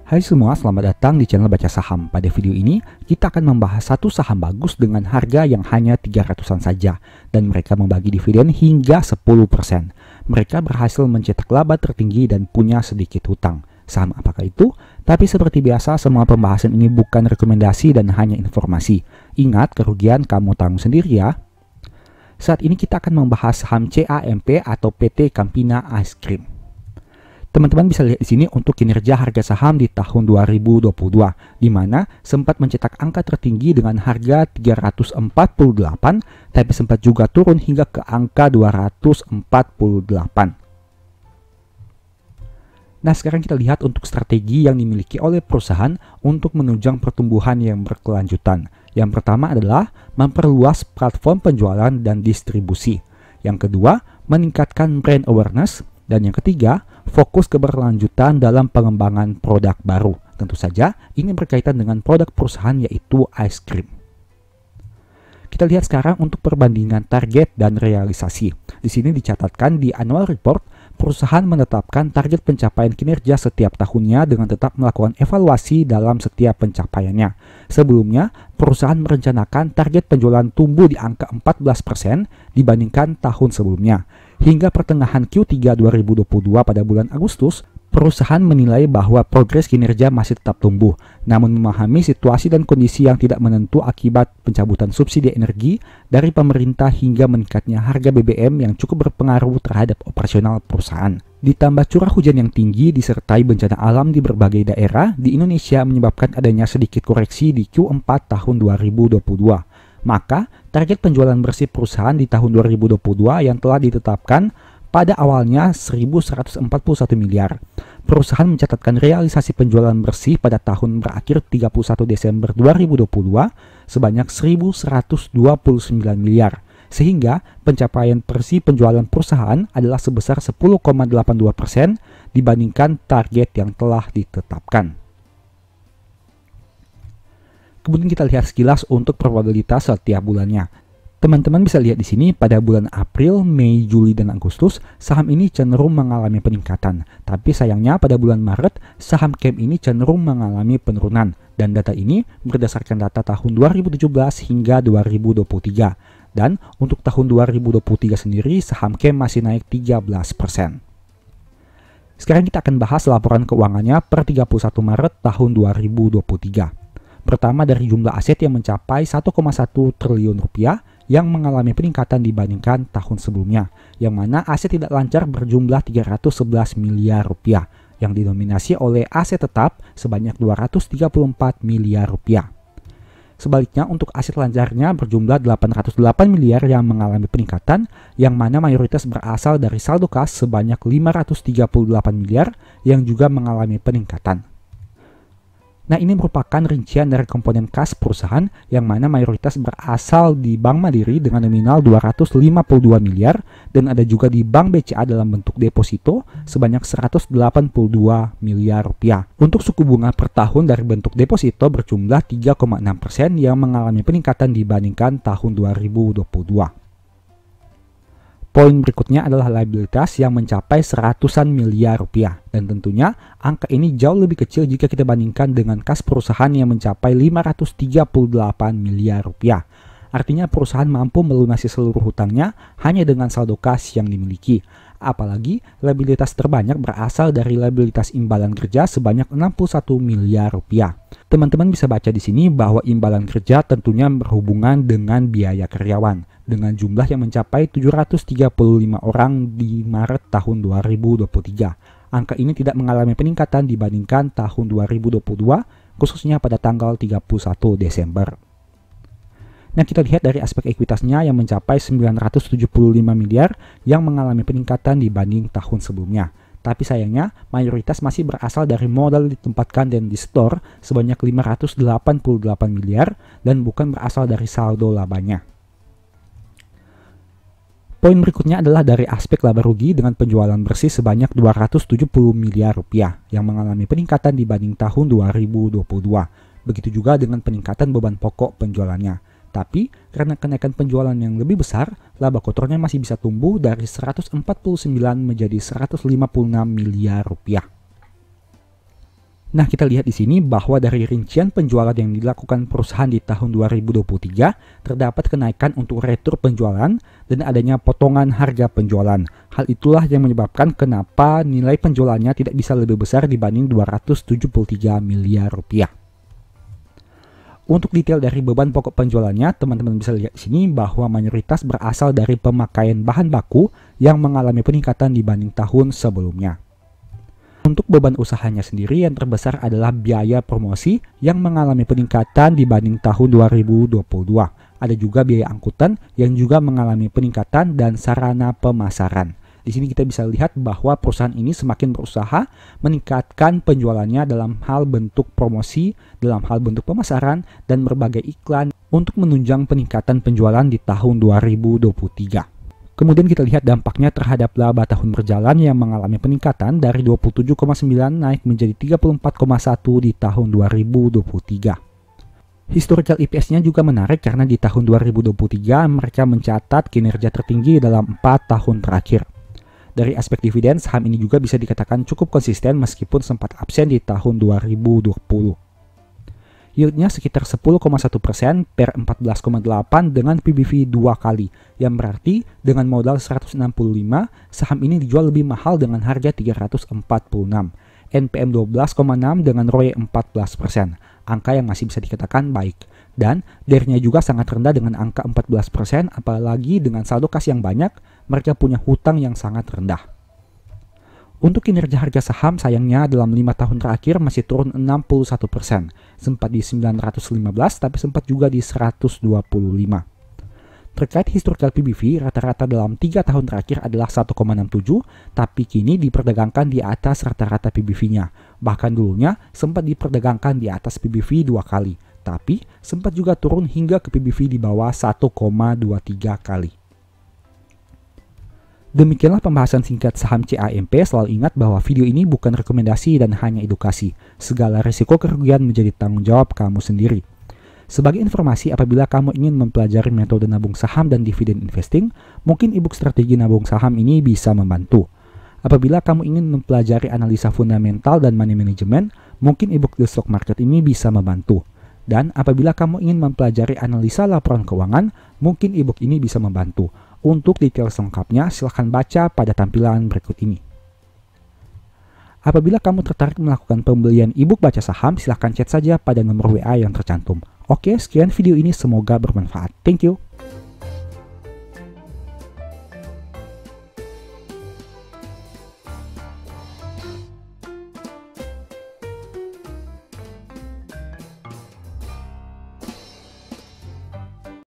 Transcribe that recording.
Hai semua, selamat datang di channel Baca Saham. Pada video ini, kita akan membahas satu saham bagus dengan harga yang hanya 300-an saja. Dan mereka membagi dividen hingga 10%. Mereka berhasil mencetak laba tertinggi dan punya sedikit hutang. Saham apakah itu? Tapi seperti biasa, semua pembahasan ini bukan rekomendasi dan hanya informasi. Ingat, kerugian kamu tanggung sendiri ya. Saat ini kita akan membahas saham CAMP atau PT Campina Ice Cream. Teman-teman bisa lihat di sini untuk kinerja harga saham di tahun 2022, di mana sempat mencetak angka tertinggi dengan harga 348, tapi sempat juga turun hingga ke angka 248. Nah, sekarang kita lihat untuk strategi yang dimiliki oleh perusahaan untuk menunjang pertumbuhan yang berkelanjutan. Yang pertama adalah memperluas platform penjualan dan distribusi. Yang kedua, meningkatkan brand awareness. Dan yang ketiga, fokus keberlanjutan dalam pengembangan produk baru. Tentu saja, ini berkaitan dengan produk perusahaan yaitu ice cream. Kita lihat sekarang untuk perbandingan target dan realisasi. Di sini dicatatkan di annual report, perusahaan menetapkan target pencapaian kinerja setiap tahunnya dengan tetap melakukan evaluasi dalam setiap pencapaiannya. Sebelumnya, perusahaan merencanakan target penjualan tumbuh di angka 14% dibandingkan tahun sebelumnya. Hingga pertengahan Q3 2022 pada bulan Agustus, perusahaan menilai bahwa progres kinerja masih tetap tumbuh, namun memahami situasi dan kondisi yang tidak menentu akibat pencabutan subsidi energi dari pemerintah hingga meningkatnya harga BBM yang cukup berpengaruh terhadap operasional perusahaan. Ditambah curah hujan yang tinggi disertai bencana alam di berbagai daerah di Indonesia menyebabkan adanya sedikit koreksi di Q4 tahun 2022. Maka, target penjualan bersih perusahaan di tahun 2022 yang telah ditetapkan pada awalnya 1.141 miliar. Perusahaan mencatatkan realisasi penjualan bersih pada tahun berakhir 31 Desember 2022 sebanyak 1.129 miliar. Sehingga pencapaian bersih penjualan perusahaan adalah sebesar 10,82% dibandingkan target yang telah ditetapkan. Kemudian kita lihat sekilas untuk probabilitas setiap bulannya. Teman-teman bisa lihat di sini pada bulan April, Mei, Juli, dan Agustus, saham ini cenderung mengalami peningkatan. Tapi sayangnya pada bulan Maret, saham CAMP ini cenderung mengalami penurunan. Dan data ini berdasarkan data tahun 2017 hingga 2023. Dan untuk tahun 2023 sendiri, saham CAMP masih naik 13%. Sekarang kita akan bahas laporan keuangannya per 31 Maret tahun 2023. Pertama dari jumlah aset yang mencapai 1,1 triliun rupiah yang mengalami peningkatan dibandingkan tahun sebelumnya, yang mana aset tidak lancar berjumlah 311 miliar rupiah, yang didominasi oleh aset tetap sebanyak 234 miliar rupiah. Sebaliknya untuk aset lancarnya berjumlah 808 miliar yang mengalami peningkatan, yang mana mayoritas berasal dari saldo kas sebanyak 538 miliar yang juga mengalami peningkatan. Nah, ini merupakan rincian dari komponen kas perusahaan yang mana mayoritas berasal di Bank Mandiri dengan nominal 252 miliar dan ada juga di Bank BCA dalam bentuk deposito sebanyak 182 miliar rupiah. Untuk suku bunga per tahun dari bentuk deposito berjumlah 3,6% yang mengalami peningkatan dibandingkan tahun 2022. Poin berikutnya adalah liabilitas yang mencapai seratusan miliar rupiah. Dan tentunya angka ini jauh lebih kecil jika kita bandingkan dengan kas perusahaan yang mencapai 538 miliar rupiah. Artinya perusahaan mampu melunasi seluruh hutangnya hanya dengan saldo kas yang dimiliki. Apalagi liabilitas terbanyak berasal dari liabilitas imbalan kerja sebanyak 61 miliar rupiah. Teman-teman bisa baca di sini bahwa imbalan kerja tentunya berhubungan dengan biaya karyawan, dengan jumlah yang mencapai 735 orang di Maret tahun 2023. Angka ini tidak mengalami peningkatan dibandingkan tahun 2022, khususnya pada tanggal 31 Desember. Nah, kita lihat dari aspek ekuitasnya yang mencapai 975 miliar yang mengalami peningkatan dibanding tahun sebelumnya. Tapi sayangnya, mayoritas masih berasal dari modal ditempatkan dan di store sebanyak 588 miliar dan bukan berasal dari saldo labanya. Poin berikutnya adalah dari aspek laba rugi dengan penjualan bersih sebanyak 270 miliar rupiah yang mengalami peningkatan dibanding tahun 2022. Begitu juga dengan peningkatan beban pokok penjualannya. Tapi, karena kenaikan penjualan yang lebih besar, laba kotornya masih bisa tumbuh dari 149 menjadi 156 miliar rupiah. Nah, kita lihat di sini bahwa dari rincian penjualan yang dilakukan perusahaan di tahun 2023, terdapat kenaikan untuk retur penjualan dan adanya potongan harga penjualan. Hal itulah yang menyebabkan kenapa nilai penjualannya tidak bisa lebih besar dibanding 273 miliar rupiah. Untuk detail dari beban pokok penjualannya, teman-teman bisa lihat di sini bahwa mayoritas berasal dari pemakaian bahan baku yang mengalami peningkatan dibanding tahun sebelumnya. Untuk beban usahanya sendiri yang terbesar adalah biaya promosi yang mengalami peningkatan dibanding tahun 2022. Ada juga biaya angkutan yang juga mengalami peningkatan dan sarana pemasaran. Di sini kita bisa lihat bahwa perusahaan ini semakin berusaha meningkatkan penjualannya dalam hal bentuk promosi, dalam hal bentuk pemasaran, dan berbagai iklan untuk menunjang peningkatan penjualan di tahun 2023. Kemudian kita lihat dampaknya terhadap laba tahun berjalan yang mengalami peningkatan dari 27,9 naik menjadi 34,1 di tahun 2023. Historical EPS-nya juga menarik karena di tahun 2023 mereka mencatat kinerja tertinggi dalam 4 tahun terakhir. Dari aspek dividen, saham ini juga bisa dikatakan cukup konsisten meskipun sempat absen di tahun 2020. Yieldnya sekitar 10,1% per 14,8 dengan PBV 2 kali, yang berarti dengan modal 165, saham ini dijual lebih mahal dengan harga 346. NPM 12,6 dengan ROE 14%, angka yang masih bisa dikatakan baik. Dan DER-nya juga sangat rendah dengan angka 14%, apalagi dengan saldo kas yang banyak, mereka punya hutang yang sangat rendah. Untuk kinerja harga saham sayangnya dalam 5 tahun terakhir masih turun 61%, sempat di 915 tapi sempat juga di 125. Terkait historical PBV, rata-rata dalam 3 tahun terakhir adalah 1,67, tapi kini diperdagangkan di atas rata-rata PBV-nya. Bahkan dulunya sempat diperdagangkan di atas PBV 2 kali, tapi sempat juga turun hingga ke PBV di bawah 1,23 kali. Demikianlah pembahasan singkat saham CAMP. Selalu ingat bahwa video ini bukan rekomendasi dan hanya edukasi. Segala risiko kerugian menjadi tanggung jawab kamu sendiri. Sebagai informasi, apabila kamu ingin mempelajari metode nabung saham dan dividen investing, mungkin ebook strategi nabung saham ini bisa membantu. Apabila kamu ingin mempelajari analisa fundamental dan money management, mungkin ebook The Stock Market ini bisa membantu. Dan apabila kamu ingin mempelajari analisa laporan keuangan, mungkin ebook ini bisa membantu. Untuk detail selengkapnya, silahkan baca pada tampilan berikut ini. Apabila kamu tertarik melakukan pembelian ebook baca saham, silahkan chat saja pada nomor WA yang tercantum. Oke, sekian video ini, semoga bermanfaat. Thank you.